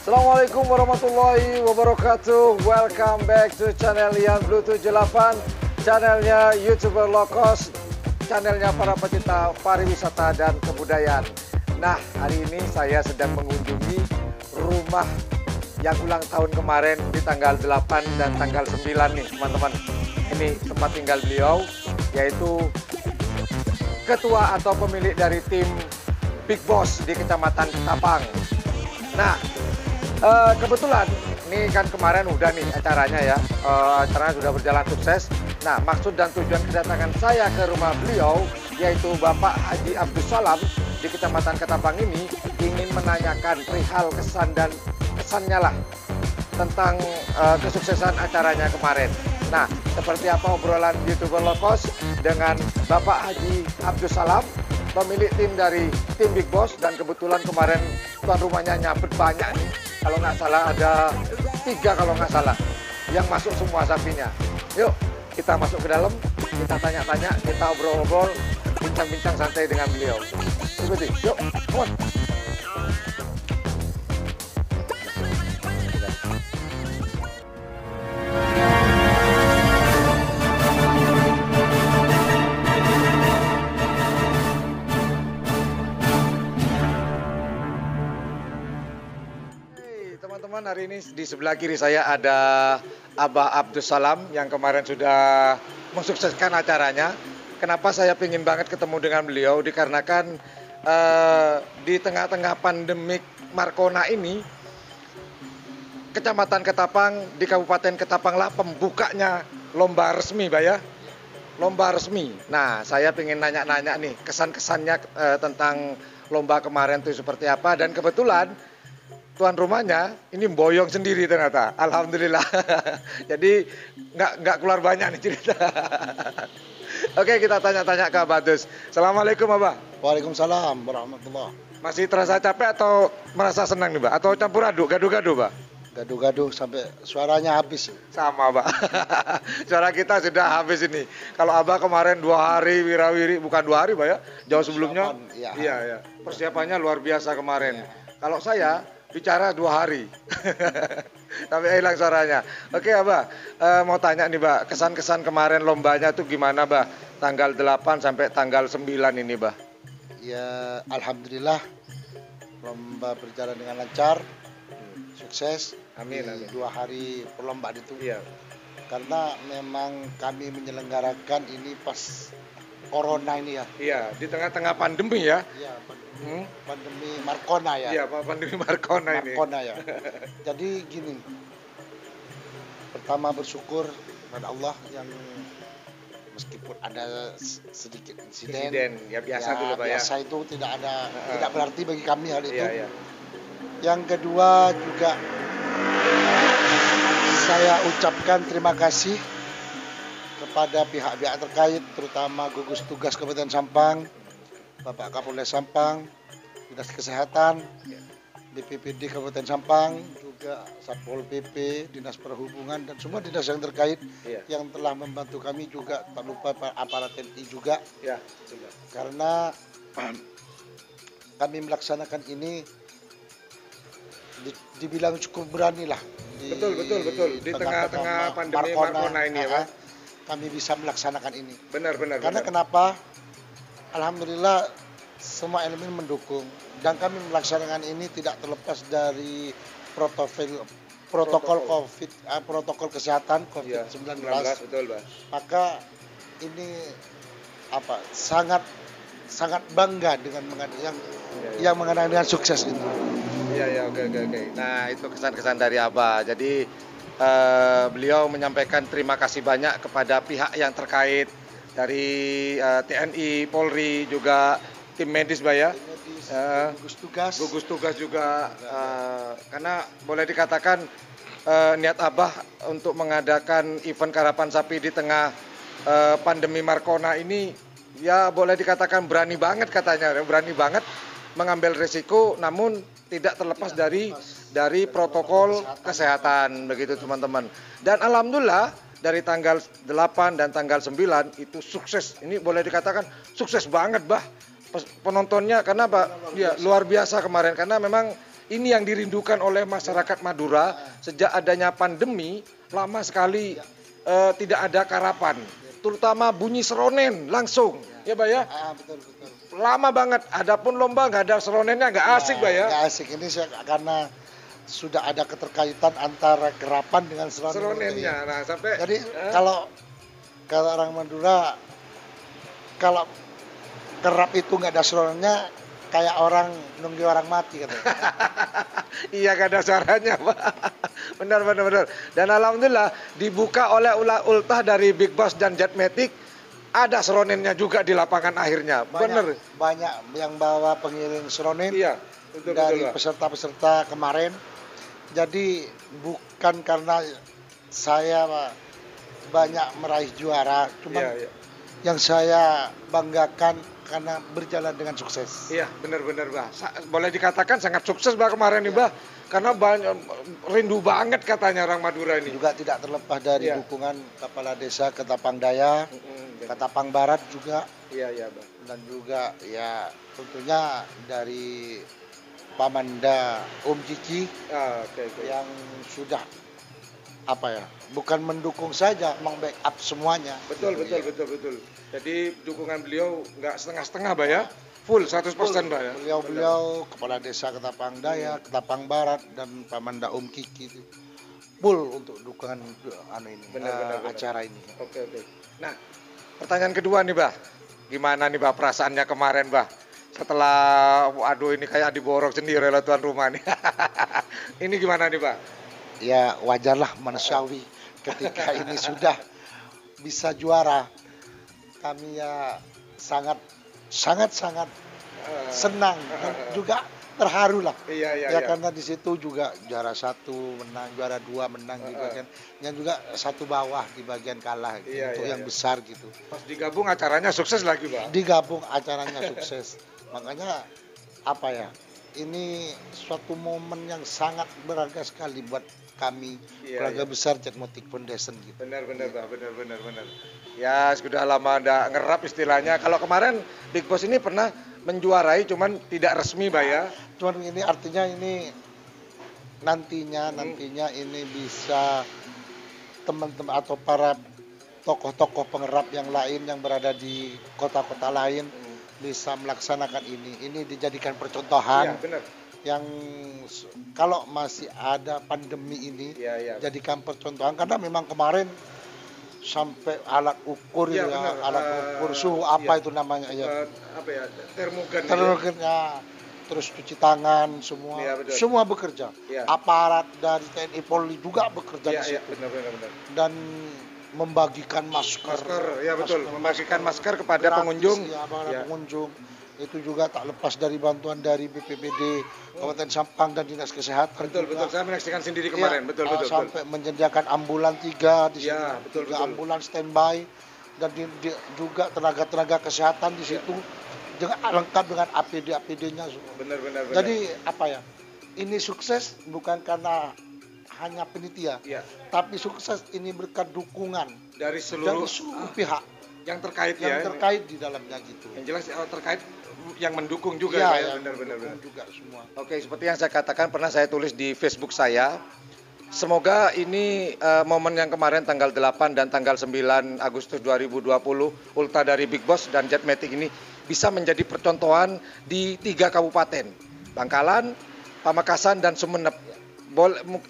Assalamualaikum warahmatullahi wabarakatuh. Welcome back to channel Ian Blue 78, channelnya YouTuber low cost, channelnya para pecinta pariwisata dan kebudayaan. Nah, hari ini saya sedang mengunjungi rumah yang ulang tahun kemarin di tanggal 8 dan tanggal 9 nih teman-teman. Ini tempat tinggal beliau, yaitu ketua atau pemilik dari tim Big Boss di Kecamatan Ketapang. Nah, kebetulan ini kan kemarin udah nih acaranya ya, acaranya sudah berjalan sukses. Nah, maksud dan tujuan kedatangan saya ke rumah beliau, yaitu Bapak Haji Abdus Salam di Kecamatan Ketapang ini, ingin menanyakan perihal kesan dan kesannya lah tentang kesuksesan acaranya kemarin. Nah, seperti apa obrolan YouTuber low cost dengan Bapak Haji Abdus Salam, pemilik tim dari tim Big Boss, dan kebetulan kemarin tuan rumahnya nyabet banyak nih. Kalau nggak salah ada 3 kalau nggak salah yang masuk semua sapinya. Yuk kita masuk ke dalam, kita tanya-tanya, kita obrol-obrol, bincang-bincang santai dengan beliau. Ikuti, yuk, come on. Teman-teman, hari ini di sebelah kiri saya ada Abah Abdus Salam yang kemarin sudah mensukseskan acaranya. Kenapa saya pengen banget ketemu dengan beliau? Dikarenakan di tengah-tengah pandemik Markona ini, Kecamatan Ketapang di Kabupaten Ketapang lah pembukanya lomba resmi, Pak ya. Lomba resmi. Nah, saya pengen nanya-nanya nih kesan-kesannya tentang lomba kemarin itu seperti apa. Dan kebetulan tuan rumahnya ini boyong sendiri ternyata, alhamdulillah. Jadi nggak keluar banyak nih cerita. Oke, kita tanya-tanya ke Abah Abdus. Assalamualaikum Abah. Waalaikumsalam warahmatullah. Masih terasa capek atau merasa senang nih, Pak? Atau campur aduk, gaduh-gaduh, Pak? Gaduh-gaduh sampai suaranya habis. Sama, Pak. Suara kita sudah habis ini. Kalau Abah kemarin 2 hari wirawiri, bukan 2 hari, Pak ya? Jauh sebelumnya. Iya. Persiapannya luar biasa kemarin. Ya. Kalau saya bicara 2 hari. Tapi hilang suaranya. Oke, Abah. Mau tanya nih, Pak. Kesan-kesan kemarin lombanya tuh gimana, Bah? Tanggal 8 sampai tanggal 9 ini, Bah. Ya, alhamdulillah lomba berjalan dengan lancar. Sukses. Amin. 2 hari perlombaan itu. Iya. Karena memang kami menyelenggarakan ini pas Corona ini ya. Iya, di tengah-tengah pandemi ya. Iya, pandemi Markona ya. Iya, pandemi Markona ini. Markona ya. Jadi gini, pertama bersyukur pada Allah yang meskipun ada sedikit insiden ya biasa dulu Pak ya. Biasa itu tidak berarti bagi kami hal itu. Iya. Yang kedua juga saya ucapkan terima kasih kepada pihak-pihak terkait, terutama gugus tugas Kabupaten Sampang, Bapak Kapolres Sampang, Dinas Kesehatan, BPPD Kabupaten Sampang, juga Satpol PP, Dinas Perhubungan, dan semua dinas yang terkait yang telah membantu kami, juga tak lupa aparat TNI juga. Ya, karena kami melaksanakan ini dibilang cukup berani lah. Betul. Di tengah-tengah pandemi Markona ini ya, Pak. Kami bisa melaksanakan ini. Benar. Karena kenapa? Alhamdulillah semua elemen mendukung, dan kami melaksanakan ini tidak terlepas dari protokol COVID, protokol kesehatan COVID-19. Betul, Pak. Maka ini sangat bangga dengan yang mengadakan dengan sukses itu. Iya, oke. Nah, itu kesan-kesan dari Abah. Jadi beliau menyampaikan terima kasih banyak kepada pihak yang terkait dari TNI, Polri, juga tim medis, Pak ya. Gugus tugas juga. Karena boleh dikatakan niat Abah untuk mengadakan event karapan sapi di tengah pandemi Markona ini, ya boleh dikatakan berani banget katanya, berani banget mengambil risiko, namun tidak terlepas dari protokol kesehatan, begitu teman-teman. Dan alhamdulillah dari tanggal 8 dan tanggal 9 itu sukses. Ini boleh dikatakan sukses banget, Bah. Penontonnya karena Pak, ya luar biasa kemarin, karena memang ini yang dirindukan oleh masyarakat Madura sejak adanya pandemi, lama sekali tidak ada karapan. Terutama bunyi seronen langsung, ya Mbak ya? Betul, betul. Lama banget, adapun lomba nggak ada seronennya, nggak asik Mbak ya? Nggak asik, ini karena sudah ada keterkaitan antara kerapan dengan Seronennya, nah sampai... Jadi kalau orang Madura, kalau kerap itu nggak ada seronennya, kayak orang nunggu orang mati katanya. Iya, gak ada suaranya Pak. Benar. Dan alhamdulillah dibuka oleh ultah dari Big Boss dan Jetmatic, ada seronennya juga di lapangan akhirnya. Banyak yang bawa pengiring seronen. Iya, betul, dari peserta-peserta kemarin. Jadi bukan karena saya banyak meraih juara, cuma yang saya banggakan karena berjalan dengan sukses. Iya, benar Mbak. Boleh dikatakan sangat sukses Mbak kemarin nih Mbak. Karena banyak rindu banget katanya orang Madura ini. Juga tidak terlepas dari dukungan Kepala Desa Ketapang Daya, Ketapang Barat juga. Iya Mbak. Dan juga ya tentunya dari Pamanda Om Cici yang sudah bukan mendukung saja, meng-backup semuanya. Betul. Jadi dukungan beliau nggak setengah-setengah Mbak ya, full 100% Mbak ya. Beliau Kepala Desa Ketapang Daya, Ketapang Barat dan Pamanda Om Kiki itu full untuk dukungan acara ini. Oke. Nah, pertanyaan kedua nih Mbak, gimana nih Mbak perasaannya kemarin Mbak? Setelah, ini kayak diborong sendiri oleh tuan rumah nih. Ini gimana nih Pak? Ya wajarlah, manusiawi ketika ini sudah bisa juara. Kami ya sangat senang dan juga terharu lah. Iya. Karena di situ juga juara 1 menang, juara 2 menang di bagian, yang juga 1 bawah di bagian kalah untuk yang besar gitu. Pas digabung acaranya sukses lagi Pak? Digabung acaranya sukses. Makanya ini suatu momen yang sangat berharga sekali buat kami keluarga besar Jetmatic Foundation gitu. Benar. Ya sudah lama ada ngerap istilahnya. Kalau kemarin Big Boss ini pernah menjuarai, cuman tidak resmi Mbak ya. Cuman ini artinya ini nantinya ini bisa teman-teman atau para tokoh-tokoh pengerap yang lain yang berada di kota-kota lain bisa melaksanakan ini dijadikan percontohan. Iya, benar. Yang kalau masih ada pandemi ini jadikan percontohan, karena memang kemarin sampai alat ukur alat ukur suhu itu namanya termogan terus cuci tangan semua bekerja. Aparat dari TNI Polri juga bekerja di situ. Benar. Dan membagikan masker. Membagikan masker kepada pengunjung. Pengunjung. Itu juga tak lepas dari bantuan dari BPBD Kabupaten Sampang dan Dinas Kesehatan. Betul. Saya menyaksikan sendiri kemarin. Betul. Sampai menyediakan ambulan 3 di situ. Betul. Ambulan standby dan juga tenaga kesehatan di situ dengan lengkap dengan APD-nya semua. Benar. Jadi ini sukses bukan karena hanya penitia, tapi sukses ini berkat dukungan dari seluruh pihak yang terkait di dalamnya gitu. Yang jelas terkait yang mendukung juga benar. Juga semua. Oke, seperti yang saya katakan pernah saya tulis di Facebook saya. Semoga ini momen yang kemarin tanggal 8 dan tanggal 9 Agustus 2020 ultah dari Big Boss dan Jetmatic ini bisa menjadi percontohan di 3 kabupaten, Bangkalan, Pamekasan dan Sumeneb.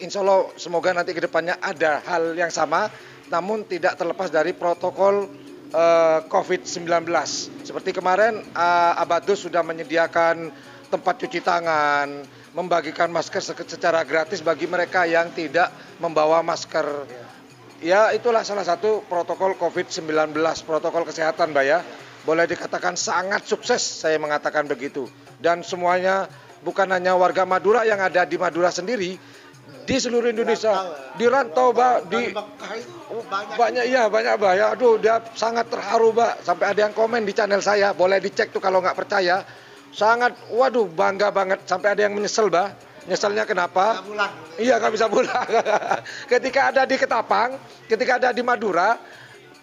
Insya Allah semoga nanti ke depannya ada hal yang sama, namun tidak terlepas dari protokol COVID-19. Seperti kemarin Abadus sudah menyediakan tempat cuci tangan, membagikan masker secara gratis bagi mereka yang tidak membawa masker. Ya itulah salah satu protokol COVID-19, protokol kesehatan Mbak ya. Boleh dikatakan sangat sukses, saya mengatakan begitu. Dan semuanya bukan hanya warga Madura yang ada di Madura sendiri, di seluruh Indonesia, di rantau Mbak, banyak Mbak ya. Aduh, dia sangat terharu Mbak, sampai ada yang komen di channel saya, boleh dicek tuh kalau nggak percaya. Sangat, bangga banget, sampai ada yang menyesal Mbak. Nyesalnya kenapa? Iya, nggak bisa pulang. Ketika ada di Ketapang, ketika ada di Madura,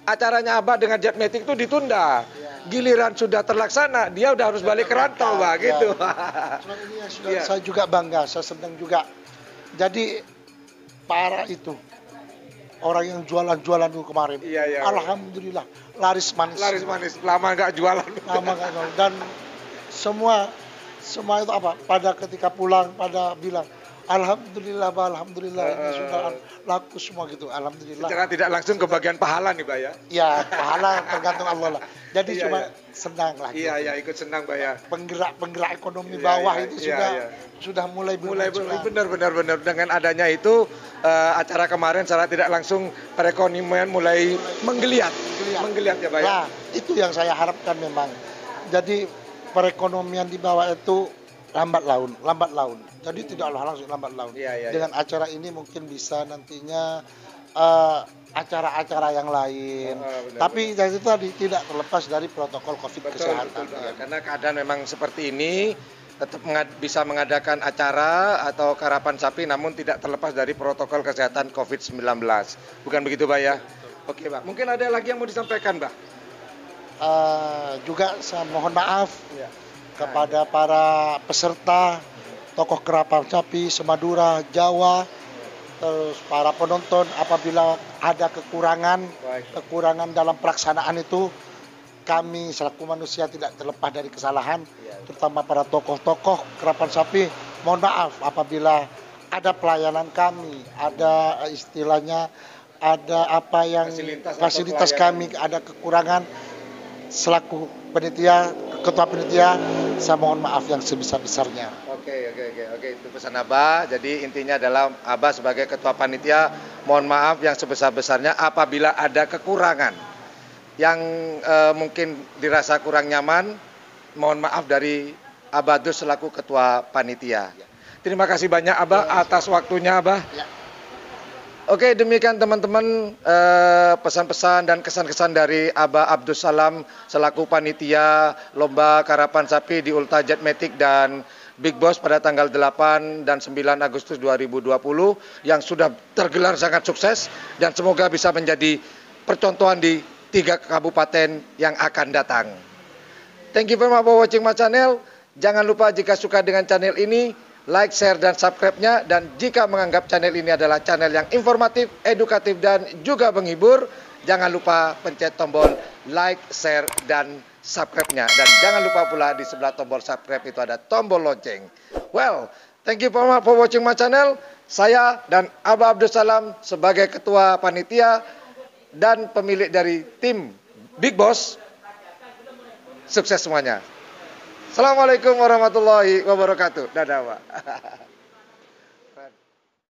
acaranya Abah dengan Jetmatic itu ditunda. giliran sudah terlaksana, dia udah harus balik ke rantau, Pak, Ya. gitu. Cuma ini yang sudah Iya. saya juga bangga, saya senang juga. Jadi para itu orang yang jualan-jualan dulu kemarin, Iya, iya. alhamdulillah laris manis. Laris manis, lama nggak jualan. Lama nggak jualan. Dan semua itu apa? Pada ketika pulang pada bilang alhamdulillah, Pak, alhamdulillah ini sudah laku semua gitu. Alhamdulillah. Secara tidak langsung ke bagian pahala nih, Pak ya. Ya, pahala tergantung Allah lah. Jadi Iya, cuma iya. senang lah. Iya, gitu. iya, ikut senang, Pak ya. Penggerak ekonomi Iya, bawah iya, itu iya, sudah mulai Mulai bermunculan. benar dengan adanya itu acara kemarin secara tidak langsung perekonomian mulai menggeliat ya, Pak ya. Nah, itu yang saya harapkan memang. Jadi perekonomian di bawah itu lambat laun. Jadi tidak langsung lambat laun. Iya, iya, Dengan acara ini mungkin bisa nantinya acara-acara yang lain. benar, Tapi dari itu tadi tidak terlepas dari protokol COVID kesehatan. Betul, Pak. Karena keadaan memang seperti ini tetap bisa mengadakan acara atau karapan sapi namun tidak terlepas dari protokol kesehatan COVID-19. Bukan begitu, Pak ya? Oke, Pak. Mungkin ada lagi yang mau disampaikan, Pak? Juga saya mohon maaf Iya. kepada para peserta, tokoh kerapan sapi Semadura, Jawa, terus para penonton apabila ada kekurangan dalam pelaksanaan itu, kami selaku manusia tidak terlepas dari kesalahan, terutama para tokoh-tokoh kerapan sapi, mohon maaf apabila ada pelayanan kami, ada istilahnya, ada apa yang fasilitas kami ada kekurangan, selaku ketua panitia, saya mohon maaf yang sebesar-besarnya. Oke, itu pesan Abah. Jadi intinya adalah Abah sebagai ketua panitia mohon maaf yang sebesar-besarnya apabila ada kekurangan yang mungkin dirasa kurang nyaman, mohon maaf dari Abah Dus selaku ketua panitia. Terima kasih banyak Abah atas waktunya, Abah. Ya. Oke, demikian teman-teman pesan-pesan dan kesan-kesan dari Abah Abdus Salam selaku panitia Lomba Karapan Sapi di Ulta Jet Matic dan Big Boss pada tanggal 8 dan 9 Agustus 2020 yang sudah tergelar sangat sukses dan semoga bisa menjadi percontohan di 3 kabupaten yang akan datang. Thank you very much for watching my channel. Jangan lupa jika suka dengan channel ini, like, share, dan subscribe-nya. Dan jika menganggap channel ini adalah channel yang informatif, edukatif, dan juga menghibur, jangan lupa pencet tombol like, share, dan subscribe-nya. Dan jangan lupa pula di sebelah tombol subscribe itu ada tombol lonceng. Well, thank you for watching my channel. Saya dan Abah Abdus Salam sebagai ketua panitia dan pemilik dari tim Big Boss, sukses semuanya. Assalamualaikum warahmatullahi wabarakatuh. Dadah, Pak.